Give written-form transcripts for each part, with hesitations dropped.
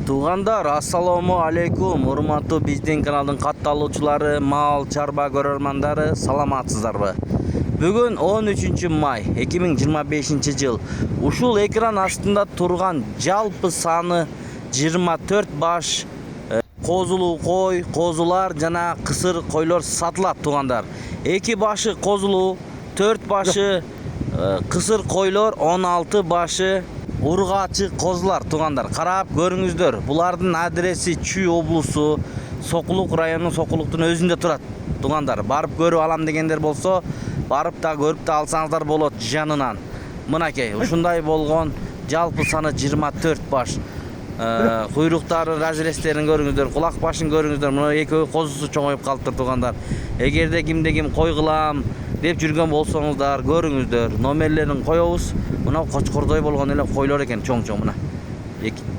Туғандар, ассаламу алейкум. Урматтуу биздин каналдын катталуучулары, мал чарба көрөрмандары, саламатсыздарбы? Бүгүн 13 май 2025 жыл. Ушул экран астында турган жалпы саны 24 баш козулуу кой, козулар жана кысыр койлор сатылат, туғандар. 2 башы козулуу, 4 башы кысыр койлор, 16 башы ургачы козулар, туғандар. Карап көрүңүздөр. Булардын адреси Чүй облусу, Сокулук районунун Сокулуктун өзүндө турат, туғандар. Барып көрүп алам дегендер болсо, барып да көрүп да алсаңыздар болот жанынан. Мынакей, ушундай болгон жалпы саны 24 баш. Куйруктары, разрезтерин көрүңүздөр, кулак башын көрүңүздөр. Мына экөө козусу чоңоюп калыптыр, туғандар. Эгерде кимде ким кой кылам деп жүргөн болсоңуздар, көрүңүздөр. Номерлерин коебуз. Мына кочкордой болгон эле койлор экен, чоң-чоң мына.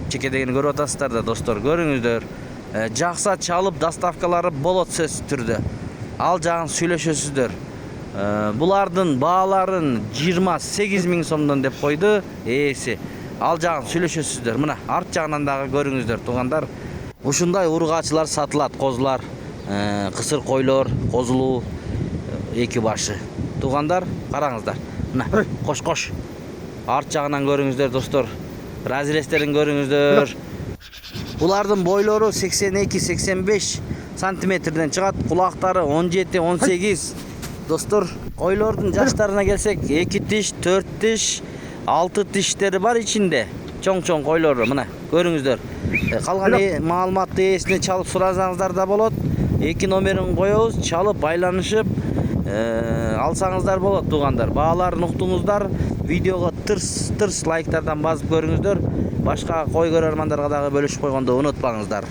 Чекедегини көрүп атасыздар да, достор, көрүңүздөр. Жакса чалып доставкалары болот сөзсүз түрдө. Ал жагын сүйлөшөсүздөр. Булардын бааларын 28 000 сомдон деп койду ээси. Ал жагын сүйлөшөсүздөр. Мына арт жагынан дагы көрүңүздөр, туғандар. Ушундай ургачылар сатылат, козулар, кысыр койлор, козулуу 2 башы. Туғандар, караңыздар. Мына кош. Арт жагынан көрүңүздөр, достор. Разрезтерин көрүңүздөр. Булардын бойлору 82-85 сантиметрден чыгат, кулактары 17-18. Достор, койлордун жаштарына келсек, 2 тиш, 4 тиш, 6 тиштери бар ичинде. Чоң-чоң койлору, мына көрүңүздөр. Калган маалыматты ээсине чалып сурасаңыздар да болот. 2 номерин коебуз, чалып байланышып алсаңыздар болот, туғандар. Бааларын уктуңуздар, видеого тырс лайктардан басып көрүңүздөр. Башка кой көрөрмандарга дагы бөлүшүп койгондо унутпаңыздар.